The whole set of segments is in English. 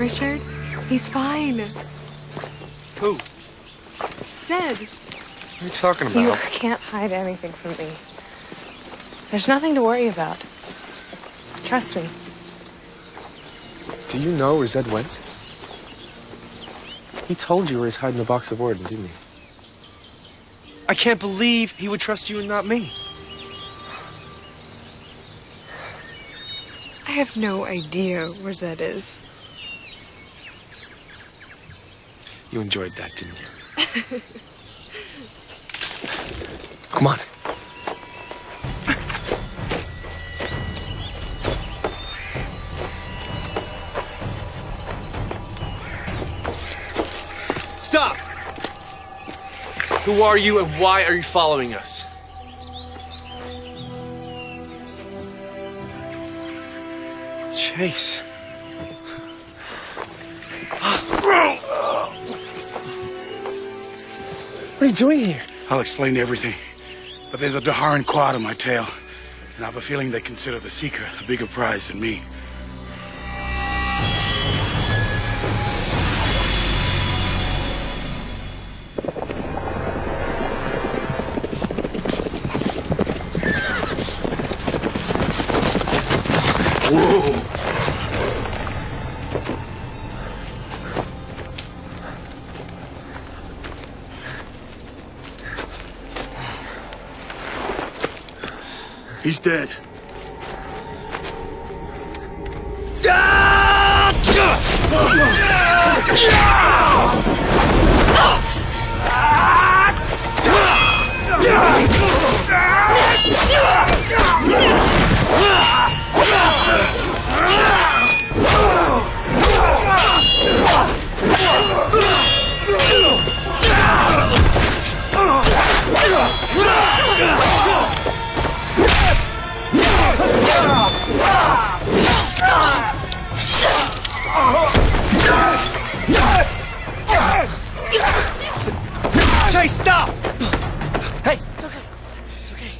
Richard? He's fine. Who? Zed. What are you talking about? You can't hide anything from me. There's nothing to worry about. Trust me. Do you know where Zed went? He told you where he's hiding the box of Orden, didn't he? I can't believe he would trust you and not me. I have no idea where Zed is. You enjoyed that, didn't you? Come on. Stop! Who are you and why are you following us? Chase. What are you doing here? I'll explain everything. But there's a Daharan quad on my tail, and I have a feeling they consider the Seeker a bigger prize than me. Whoa! He's dead. Chase, stop! Hey! It's okay. It's okay.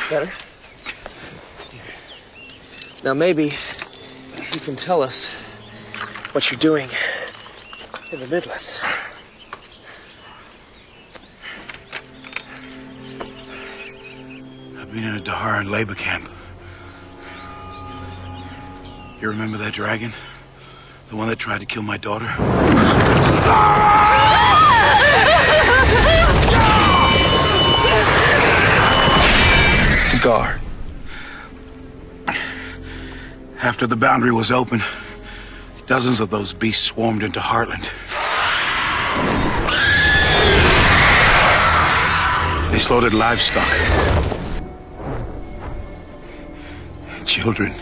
Better? Now maybe you can tell us what you're doing in the Midlands. I've been in a Daharan labor camp. You remember that dragon? The one that tried to kill my daughter? The Gar. After the boundary was open, dozens of those beasts swarmed into Heartland. They slaughtered livestock. Children.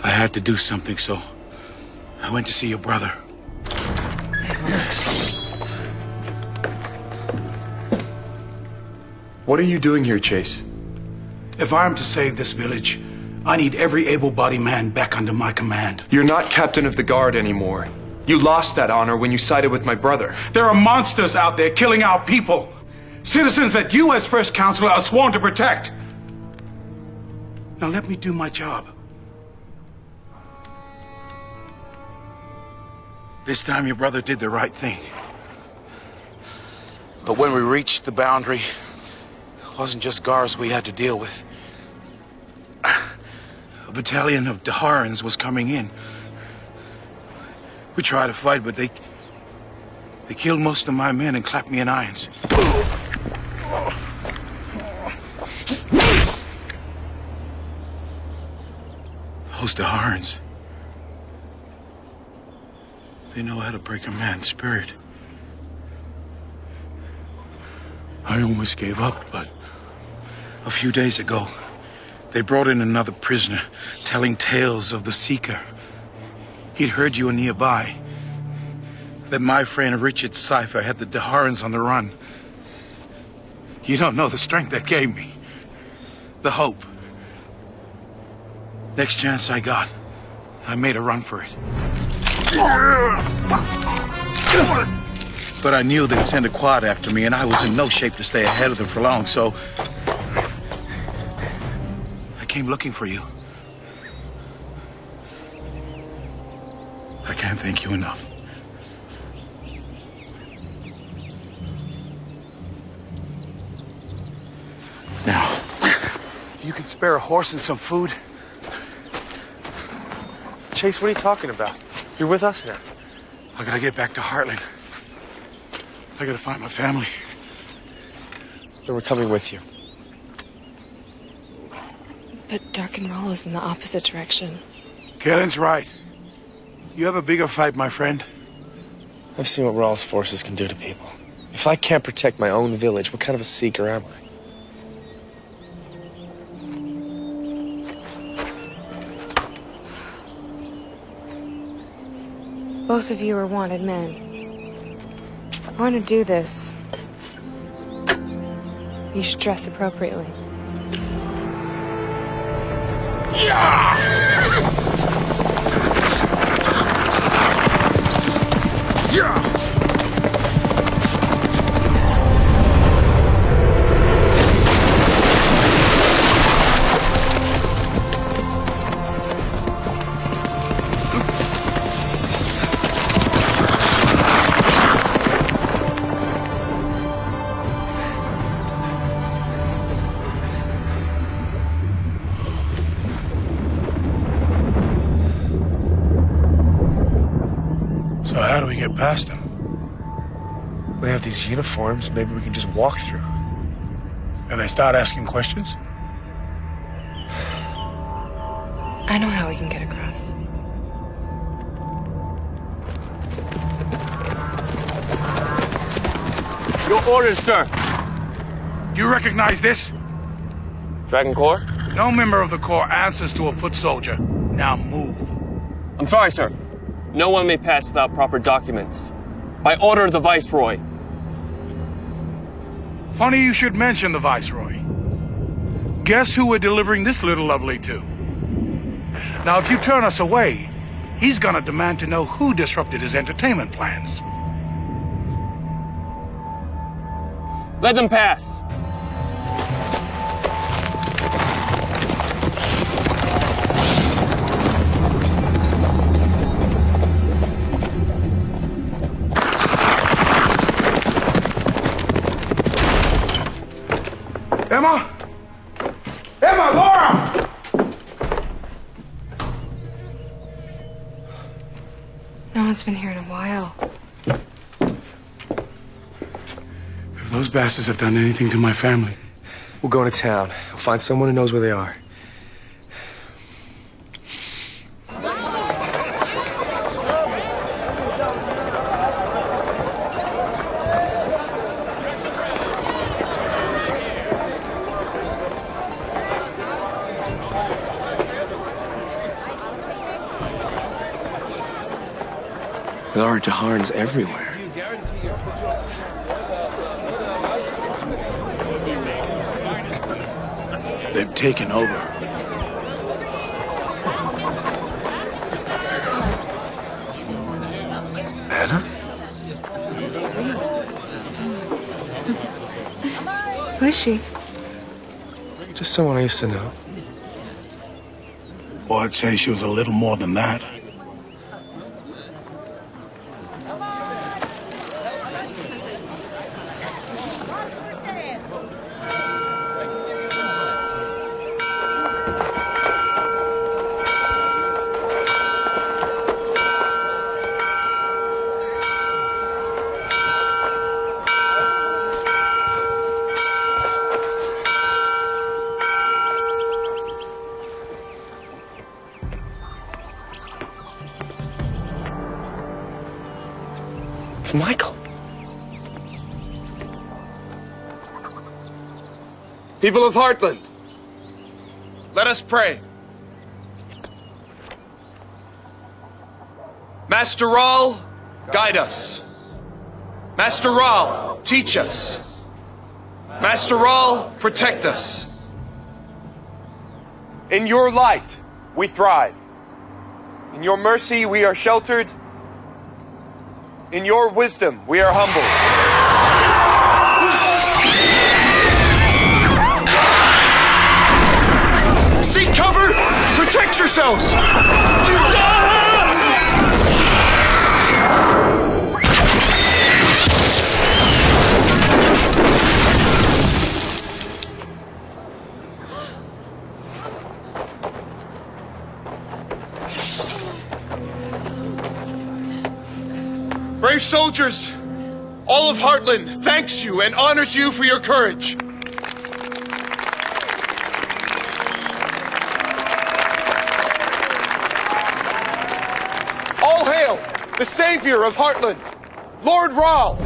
I had to do something, so I went to see your brother. What are you doing here, Chase? If I am to save this village, I need every able-bodied man back under my command. You're not captain of the guard anymore. You lost that honor when you sided with my brother. There are monsters out there killing our people. Citizens that you as first counselor are sworn to protect. Now let me do my job. This time your brother did the right thing. But when we reached the boundary, it wasn't just guards we had to deal with. A battalion of Daharans was coming in. We tried to fight, but they killed most of my men and clapped me in irons. Those Daharans, they know how to break a man's spirit. I almost gave up, but a few days ago, they brought in another prisoner, telling tales of the Seeker. He'd heard you were nearby, that my friend Richard Cypher had the Daharans on the run. You don't know the strength that gave me, the hope. Next chance I got, I made a run for it. But I knew they'd send a quad after me, and I was in no shape to stay ahead of them for long, so I came looking for you. I can't thank you enough. Now, if you can spare a horse and some food. Chase, what are you talking about? You're with us now. I gotta get back to Heartland. I gotta find my family. Then we're coming with you. But Dark and Roll is in the opposite direction. Kellen's right. You have a bigger fight, my friend. I've seen what Rawls' forces can do to people. If I can't protect my own village, what kind of a seeker am I? Both of you are wanted men. If you're going to do this, you should dress appropriately. So how do we get past them? They have these uniforms, maybe we can just walk through. And they start asking questions? I know how we can get across. Your orders, sir. You recognize this? Dragon Corps? No member of the Corps answers to a foot soldier. Now move. I'm sorry, sir. No one may pass without proper documents. By order of the Viceroy. Funny you should mention the Viceroy. Guess who we're delivering this little lovely to? Now, if you turn us away, he's gonna demand to know who disrupted his entertainment plans. Let them pass. Emma! Emma, Laura! No one's been here in a while. If those bastards have done anything to my family, We'll go into town. We'll find someone who knows where they are. There are Jaharns everywhere. they've taken over. Anna? Who is she? Just someone I used to know. Or I'd say she was a little more than that. It's Michael. People of Heartland, let us pray. Master Rahl, guide us. Master Rahl, teach us. Master Rahl, protect us. In your light, we thrive. In your mercy, we are sheltered. In your wisdom, we are humble. Seek cover! Protect yourselves! Brave soldiers, all of Heartland thanks you and honors you for your courage. All hail the savior of Heartland, Lord Rahl.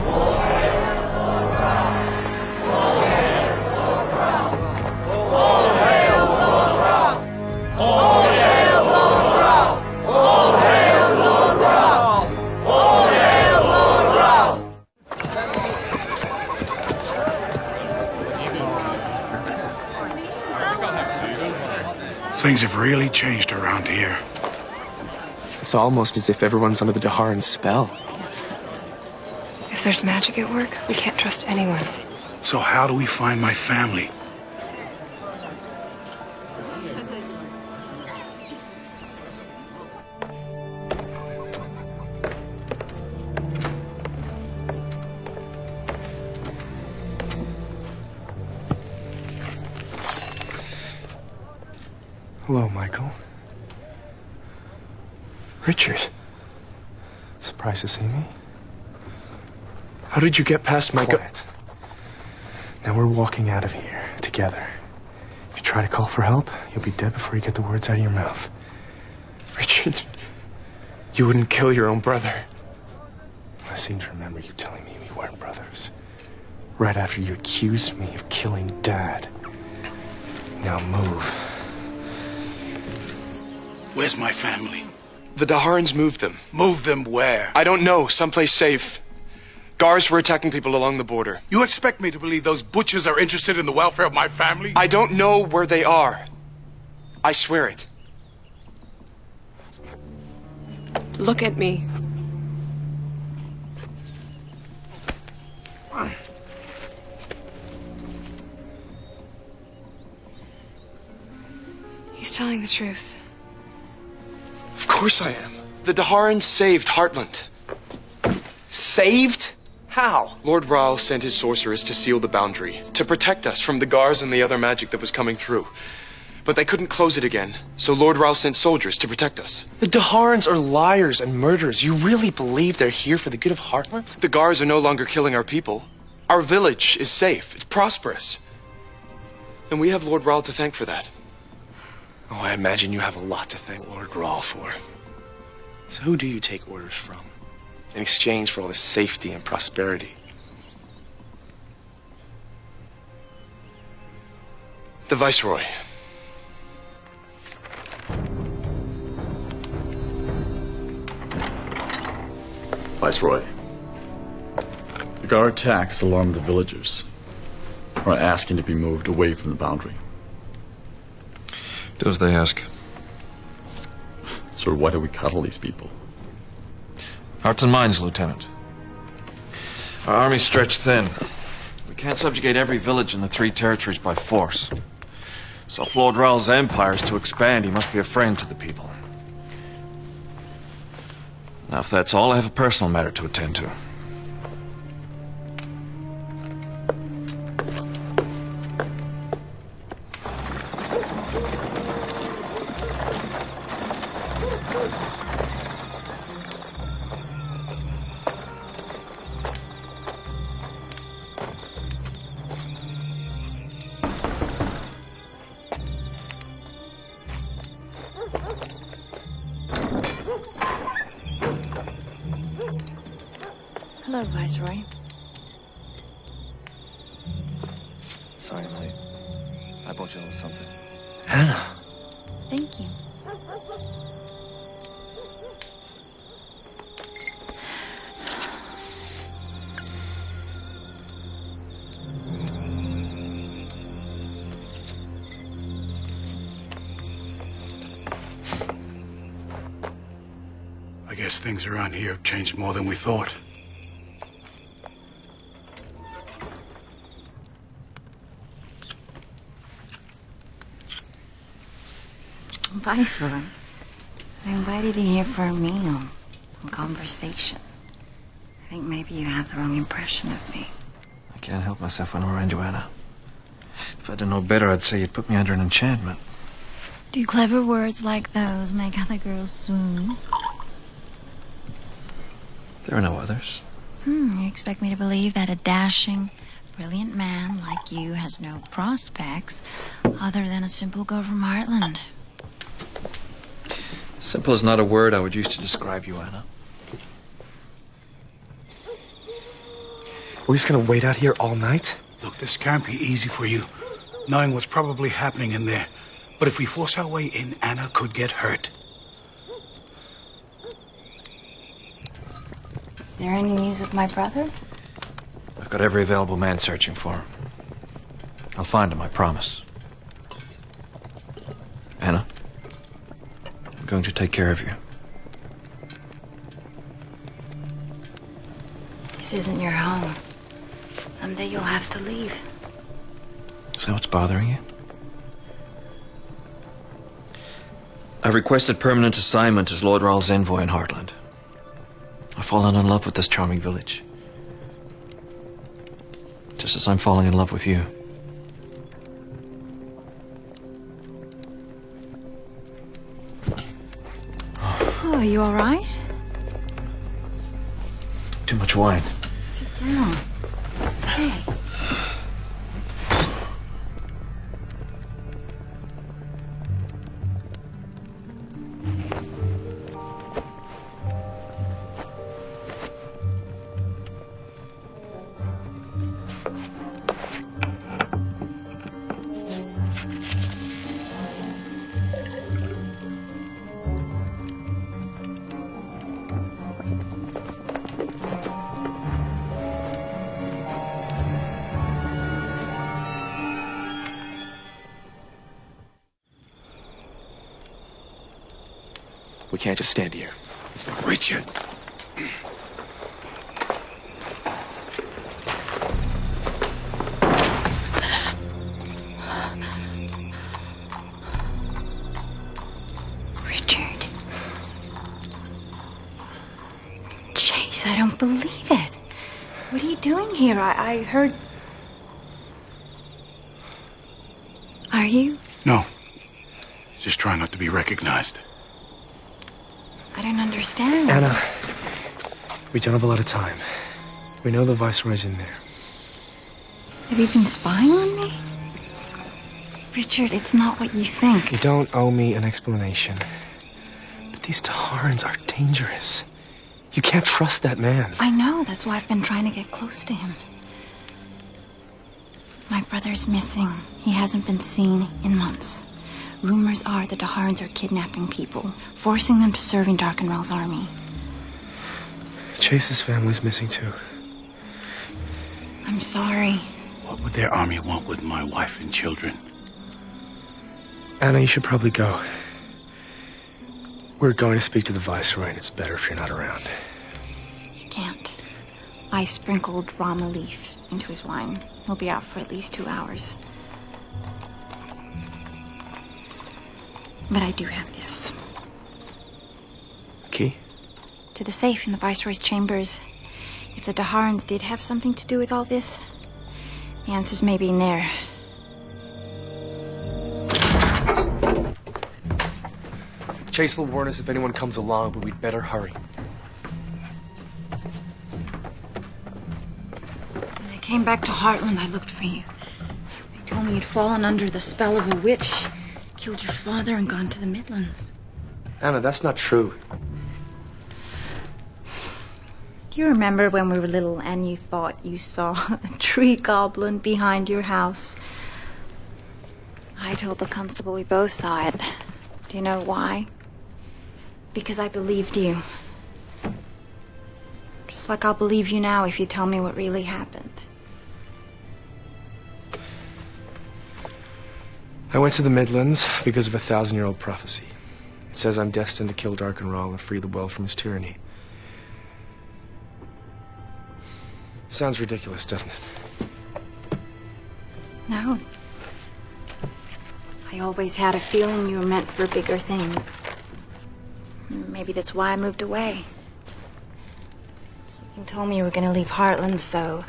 Things have really changed around here. It's almost as if everyone's under the Daharan's spell. If there's magic at work, we can't trust anyone. So how do we find my family? Hello, Michael. Richard. Surprised to see me? How did you get past my Quiet. Now we're walking out of here together. If you try to call for help, you'll be dead before you get the words out of your mouth. Richard, you wouldn't kill your own brother. I seem to remember you telling me we weren't brothers. Right after you accused me of killing Dad. Now move. Where's my family? The Daharans moved them. Move them where? I don't know, someplace safe. Gars were attacking people along the border. You expect me to believe those butchers are interested in the welfare of my family? I don't know where they are. I swear it. Look at me. He's telling the truth. Of course I am. The Daharans saved Heartland. Saved? How? Lord Rahl sent his sorceress to seal the boundary, to protect us from the Gars and the other magic that was coming through. But they couldn't close it again, so Lord Rahl sent soldiers to protect us. The Daharans are liars and murderers. You really believe they're here for the good of Heartland? The Gars are no longer killing our people. Our village is safe, it's prosperous. And we have Lord Rahl to thank for that. Oh, I imagine you have a lot to thank Lord Rahl for. So who do you take orders from? In exchange for all this safety and prosperity? The Viceroy. Viceroy. The Gar attack has alarmed the villagers. We're asking to be moved away from the boundary. Do as they ask. So why do we cuddle these people? Hearts and minds, Lieutenant. Our army's stretched thin. We can't subjugate every village in the 3 territories by force. So if Lord Rahl's empire is to expand, he must be a friend to the people. Now, if that's all, I have a personal matter to attend to. Hello, Viceroy. Sorry I'm late. I bought you a little something. Anna. Thank you. I guess things around here have changed more than we thought. Viceroy, I invited you here for a meal, some conversation. I think maybe you have the wrong impression of me. I can't help myself when we're around you, Anna. If I didn't know better, I'd say you'd put me under an enchantment. Do clever words like those make other girls swoon? There are no others. You expect me to believe that a dashing, brilliant man like you has no prospects other than a simple girl from Heartland? Simple is not a word I would use to describe you, Anna. We're just gonna wait out here all night? Look, this can't be easy for you, knowing what's probably happening in there. But if we force our way in, Anna could get hurt. Is there any news of my brother? I've got every available man searching for him. I'll find him, I promise. Anna, I'm going to take care of you. This isn't your home. Someday you'll have to leave. Is that what's bothering you? I've requested permanent assignment as Lord Raoul's envoy in Heartland. I've fallen in love with this charming village. Just as I'm falling in love with you. Oh, are you all right? Too much wine. Sit down. Hey. We can't just stand here. Richard! Richard. Chase, I don't believe it. What are you doing here? I heard... Are you? No. Just try not to be recognized. I don't understand. Anna, we don't have a lot of time. We know the Viceroy's in there. Have you been spying on me? Richard, it's not what you think. You don't owe me an explanation. But these Taharans are dangerous. You can't trust that man. I know, that's why I've been trying to get close to him. My brother's missing. He hasn't been seen in months. Rumors are the Taharans are kidnapping people, forcing them to serve in Darkenrell's army. Chase's family's missing too. I'm sorry. What would their army want with my wife and children? Anna, you should probably go. We're going to speak to the Viceroy, and it's better if you're not around. You can't. I sprinkled Rama leaf into his wine. He'll be out for at least 2 hours. But I do have this. Key? To the safe in the Viceroy's chambers. If the Taharans did have something to do with all this, the answers may be in there. Chase will warn us if anyone comes along, but we'd better hurry. When I came back to Heartland, I looked for you. They told me you'd fallen under the spell of a witch, killed your father, and gone to the Midlands. Anna, that's not true. Do you remember when we were little and you thought you saw a tree goblin behind your house? I told the constable we both saw it. Do you know why? Because I believed you. Just like I'll believe you now if you tell me what really happened. I went to the Midlands because of a 1,000-year-old prophecy. It says I'm destined to kill Darkenrall and free the world from his tyranny. Sounds ridiculous, doesn't it? No. I always had a feeling you were meant for bigger things. Maybe that's why I moved away. Something told me you were gonna leave Heartland, so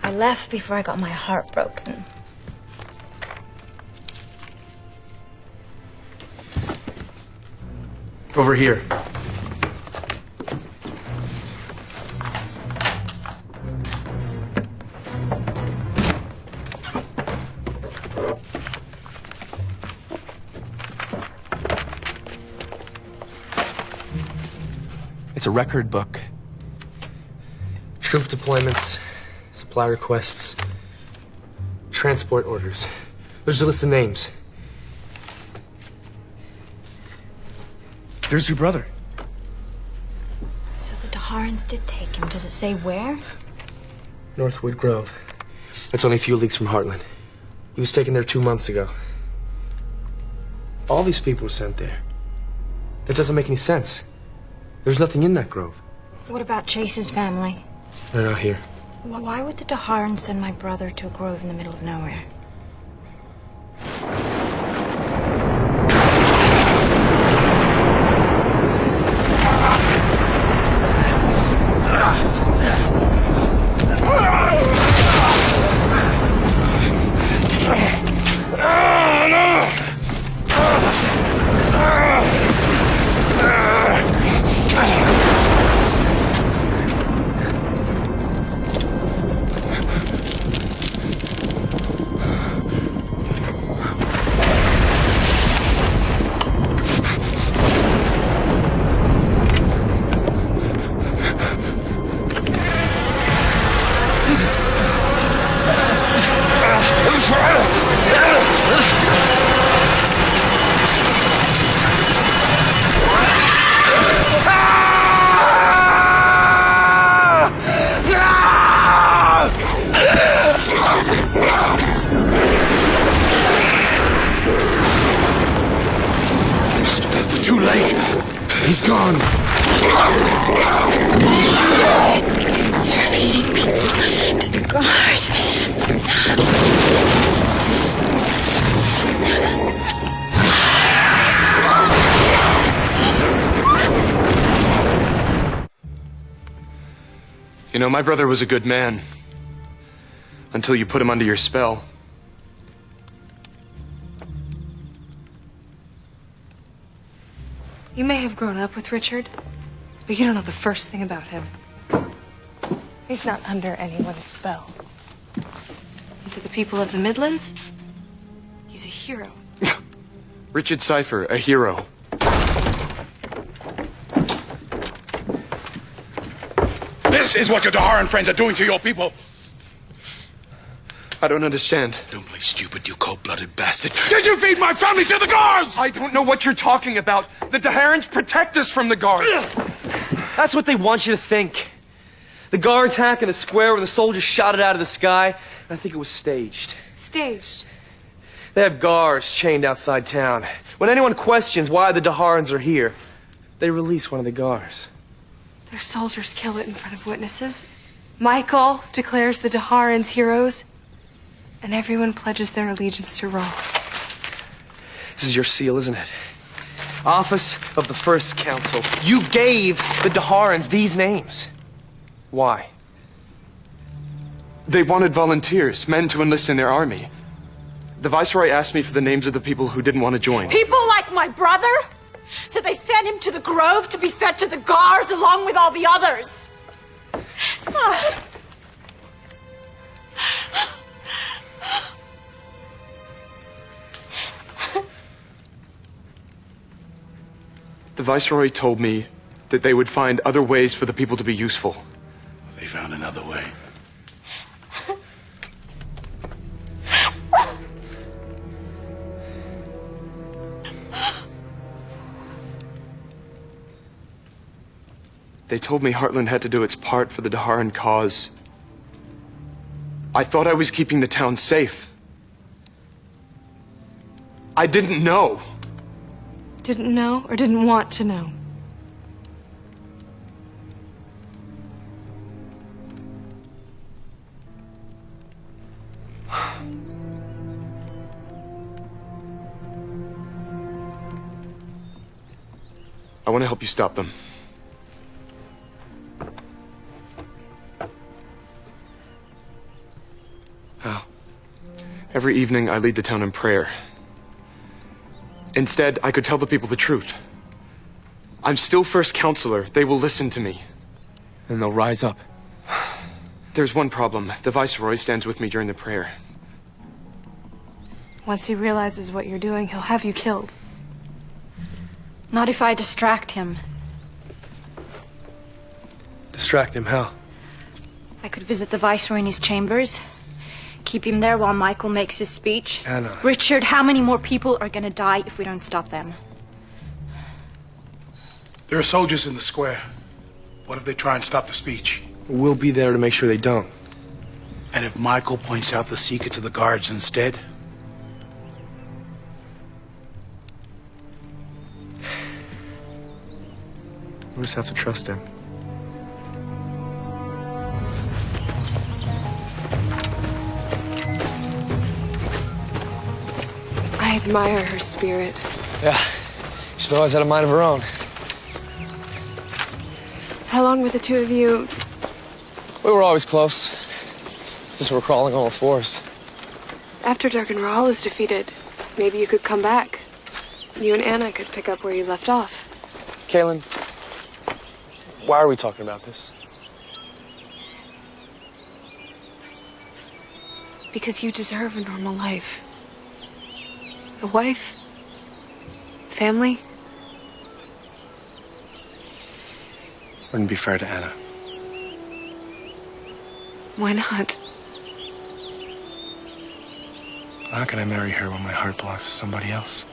I left before I got my heart broken. Over here. It's a record book. Troop deployments, supply requests, transport orders. There's a list of names. There's your brother. So the Daharans did take him. Does it say where? Northwood Grove. That's only a few leagues from Heartland. He was taken there 2 months ago. All these people were sent there. That doesn't make any sense. There's nothing in that grove. What about Chase's family? They're not here. Why would the Daharans send my brother to a grove in the middle of nowhere? Too late. He's gone. You're feeding people to the guards. You know, my brother was a good man. Until you put him under your spell. You may have grown up with Richard, but you don't know the first thing about him. He's not under anyone's spell. And to the people of the Midlands, he's a hero. Richard Cypher, a hero. This is what your Daharan friends are doing to your people. I don't understand. Don't play stupid, you cold-blooded bastard. Did you feed my family to the guards? I don't know what you're talking about. The Daharans protect us from the guards. That's what they want you to think. The guard attack in the square where the soldiers shot it out of the sky, I think it was staged. Staged. They have guards chained outside town. When anyone questions why the Daharans are here, they release one of the guards. Their soldiers kill it in front of witnesses. Michael declares the Daharans heroes, and everyone pledges their allegiance to Rolf. This is your seal, isn't it? Office of the First Council. You gave the Daharans these names. Why? They wanted volunteers, men to enlist in their army. The Viceroy asked me for the names of the people who didn't want to join. People like my brother? So they sent him to the grove to be fed to the guards along with all the others. The Viceroy told me that they would find other ways for the people to be useful. They found another way. They told me Heartland had to do its part for the Daharan cause. I thought I was keeping the town safe. I didn't know. Didn't know or didn't want to know? I want to help you stop them. How? Every evening, I lead the town in prayer. Instead, I could tell the people the truth. I'm still first counselor. They will listen to me. And they'll rise up. There's one problem. The Viceroy stands with me during the prayer. Once he realizes what you're doing, he'll have you killed. Not if I distract him. Distract him, how? I could visit the Viceroy in his chambers. Keep him there while Michael makes his speech. Anna. Richard, how many more people are gonna die if we don't stop them? There are soldiers in the square. What if they try and stop the speech? We'll be there to make sure they don't. And if Michael points out the Seeker to the guards instead? We'll just have to trust him. I admire her spirit. Yeah, she's always had a mind of her own. How long were the two of you? We were always close. Since we're crawling on all fours. After Dark and Rahal is defeated, maybe you could come back. You and Anna could pick up where you left off. Kaylin, why are we talking about this? Because you deserve a normal life. A wife. Family. Wouldn't be fair to Anna. Why not? How can I marry her when my heart belongs to somebody else?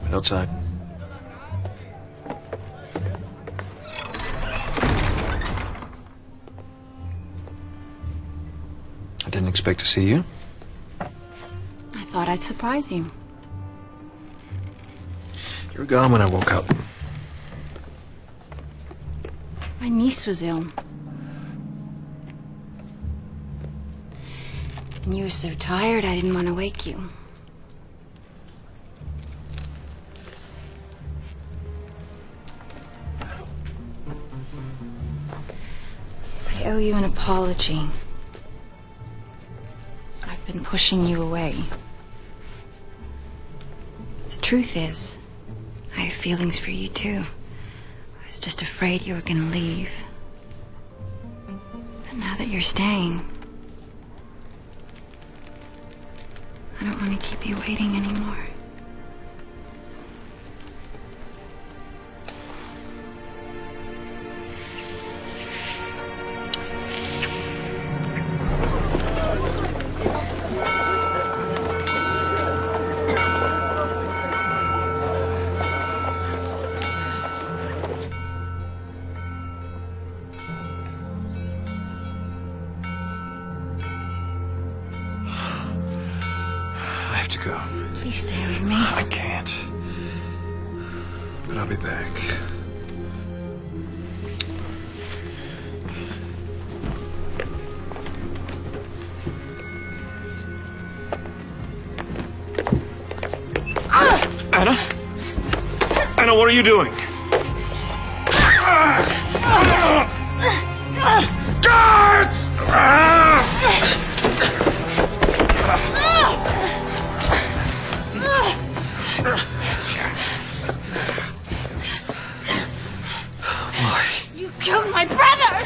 Wait outside. I didn't expect to see you. I thought I'd surprise you. You were gone when I woke up. My niece was ill. And you were so tired, I didn't want to wake you. I owe you an apology. I've been pushing you away. The truth is, I have feelings for you too. I was just afraid you were gonna leave. But now that you're staying, I don't want to keep you waiting anymore. I have to go. Please stay with me. I can't. But I'll be back. Anna? Anna, what are you doing? Guards! You killed my brother!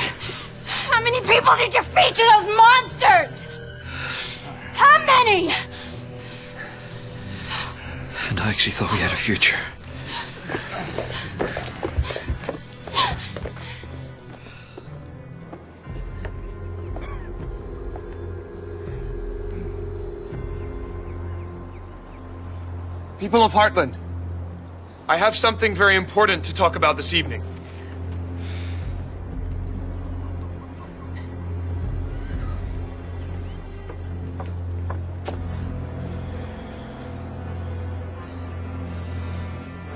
How many people did you feed to those monsters? How many? And I actually thought we had a future. People of Heartland, I have something very important to talk about this evening.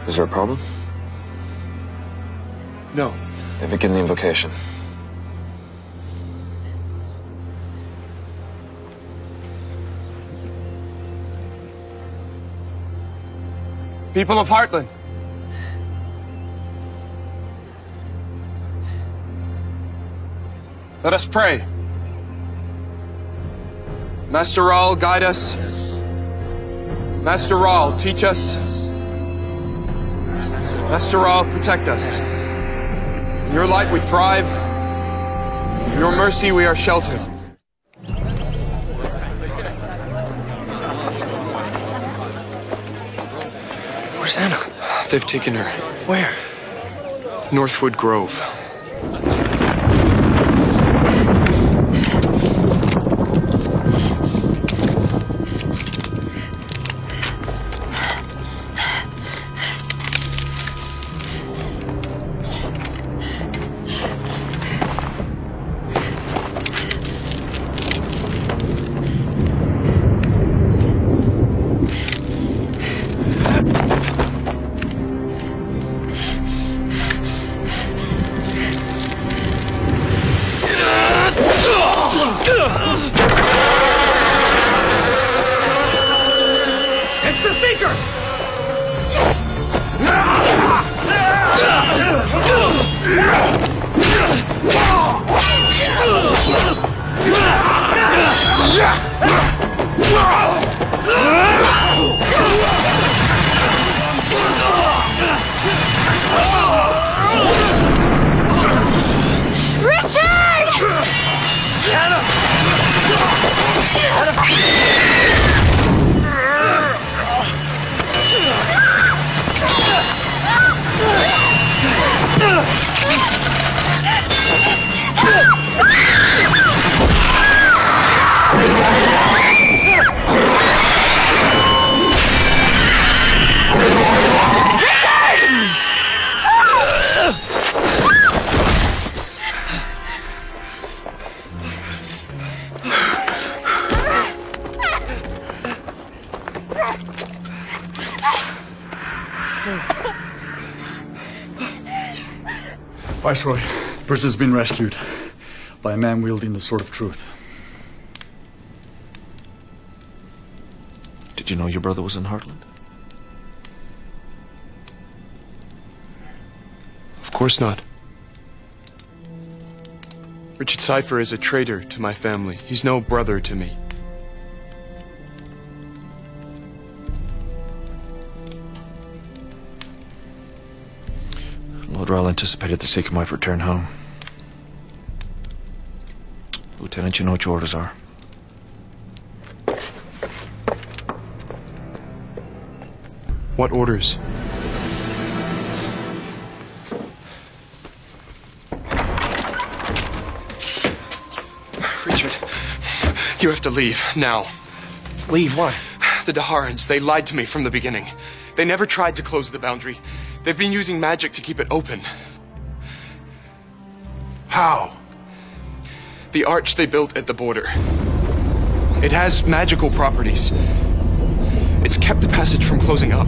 Is there a problem? No. Then begin the invocation. People of Heartland. Let us pray. Master Rahl, guide us. Master Rahl, teach us. Master Rahl, protect us. In your light we thrive. In your mercy we are sheltered. Where's Anna? They've taken her. Where? Northwood Grove. It's the Seeker! Viceroy, the prisoner's been rescued by a man wielding the Sword of Truth. Did you know your brother was in Heartland? Of course not. Richard Cypher is a traitor to my family. He's no brother to me. Lord Rahl anticipated the Seeker might return home. Lieutenant, you know what your orders are. What orders? Richard, you have to leave, now. Leave? Why? The Daharans, they lied to me from the beginning. They never tried to close the boundary. They've been using magic to keep it open. How? The arch they built at the border. It has magical properties. It's kept the passage from closing up.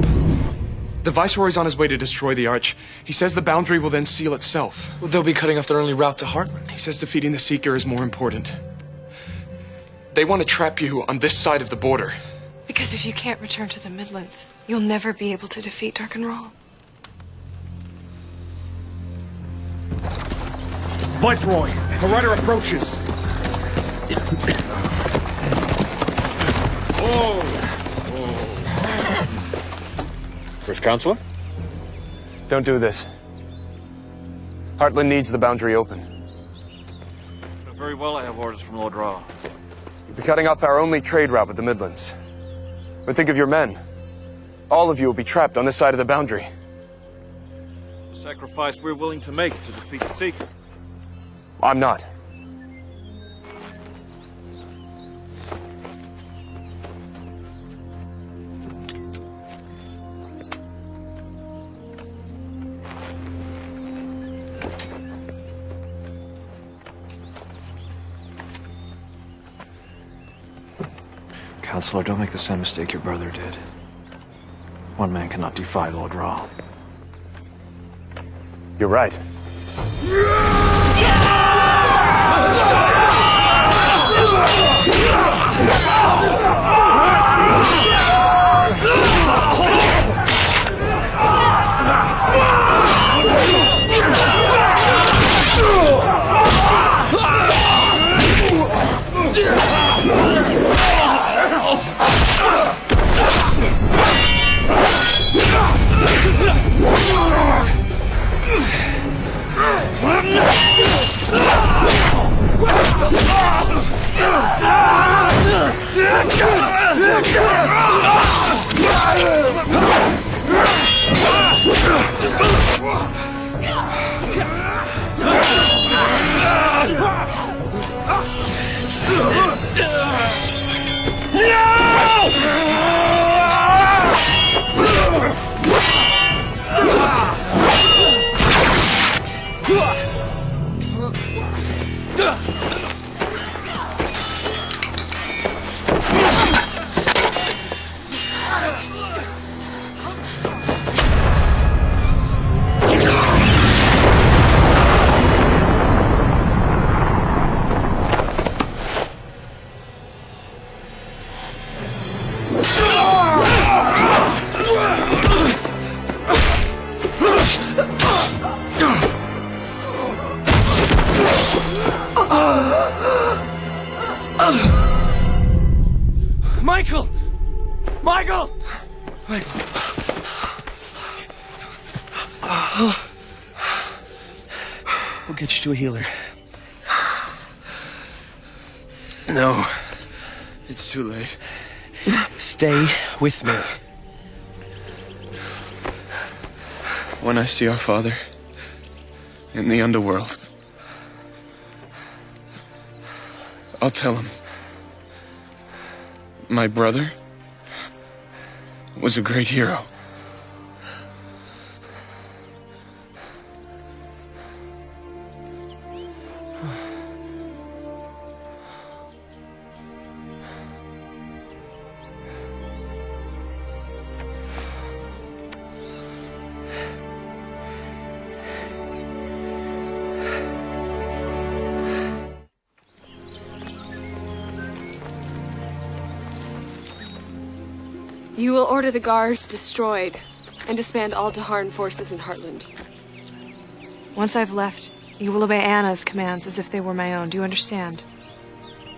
The Viceroy's on his way to destroy the arch. He says the boundary will then seal itself. Well, they'll be cutting off their only route to Heartland. He says defeating the Seeker is more important. They want to trap you on this side of the border. Because if you can't return to the Midlands, you'll never be able to defeat Darkenrahl. Viceroy, the rider approaches. First Counselor? Don't do this. Heartland needs the boundary open. Very well, I have orders from Lord Rahl. We're cutting off our only trade route with the Midlands. But think of your men. All of you will be trapped on this side of the boundary. The sacrifice we're willing to make to defeat the Seeker. I'm not. Counselor, don't make the same mistake your brother did. One man cannot defy Lord Rahl. You're right. Michael! Michael! Michael. We'll get you to a healer. No. It's too late. Stay with me. When I see our father in the underworld, I'll tell him my brother was a great hero. You will order the guards destroyed and disband all Taharan forces in Heartland. Once I've left, you will obey Anna's commands as if they were my own. Do you understand?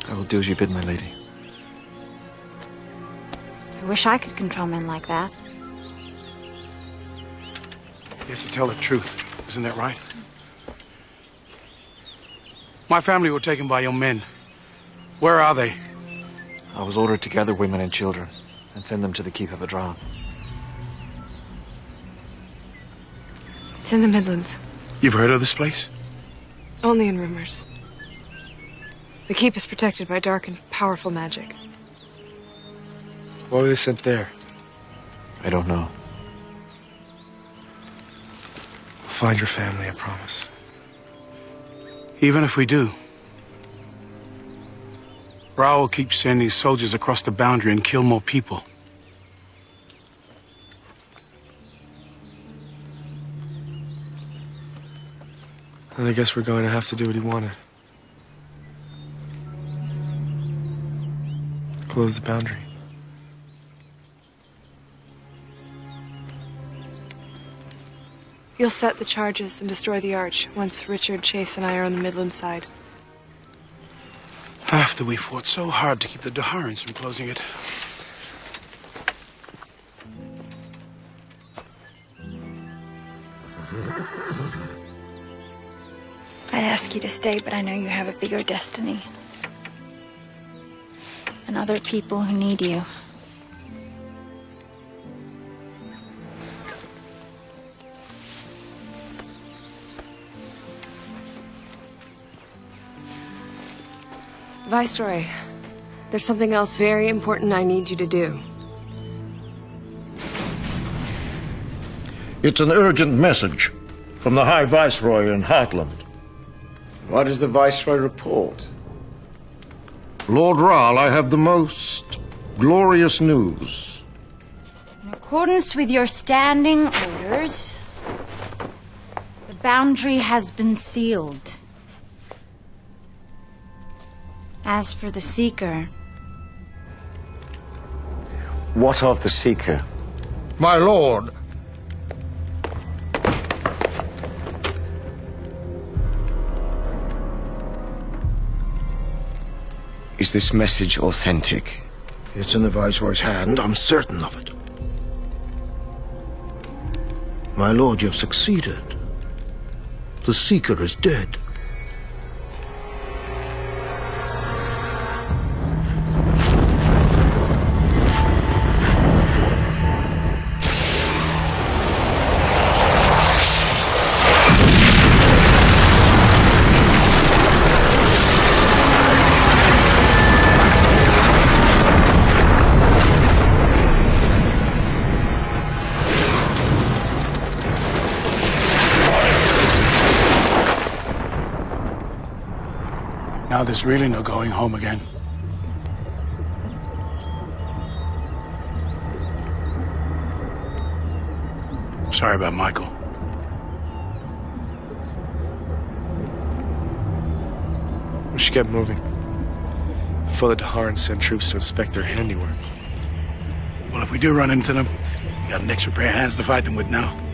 I will do as you bid, my lady. I wish I could control men like that. He has to tell the truth. Isn't that right? My family were taken by your men. Where are they? I was ordered to gather women and children and send them to the Keep of Adran. It's in the Midlands. You've heard of this place? Only in rumors. The Keep is protected by dark and powerful magic. Why were they sent there? I don't know. We'll find your family, I promise. Even if we do, Raoul will keep sending soldiers across the boundary and kill more people. Then I guess we're going to have to do what he wanted. Close the boundary. You'll set the charges and destroy the Arch once Richard, Chase, and I are on the Midland side. After we fought so hard to keep the Daharans from closing it. I'd ask you to stay, but I know you have a bigger destiny. And other people who need you. Viceroy, there's something else very important I need you to do. It's an urgent message from the High Viceroy in Heartland. What does the Viceroy report? Lord Rahl, I have the most glorious news. In accordance with your standing orders, the boundary has been sealed. As for the Seeker, What of the Seeker? My lord, Is this message authentic? it's in the Viceroy's hand. I'm certain of it. My lord, you've succeeded. The Seeker is dead. Now there's really no going home again. Sorry about Michael. We should get moving before the Daharans send troops to inspect their handiwork. Well, if we do run into them, we got an extra pair of hands to fight them with now.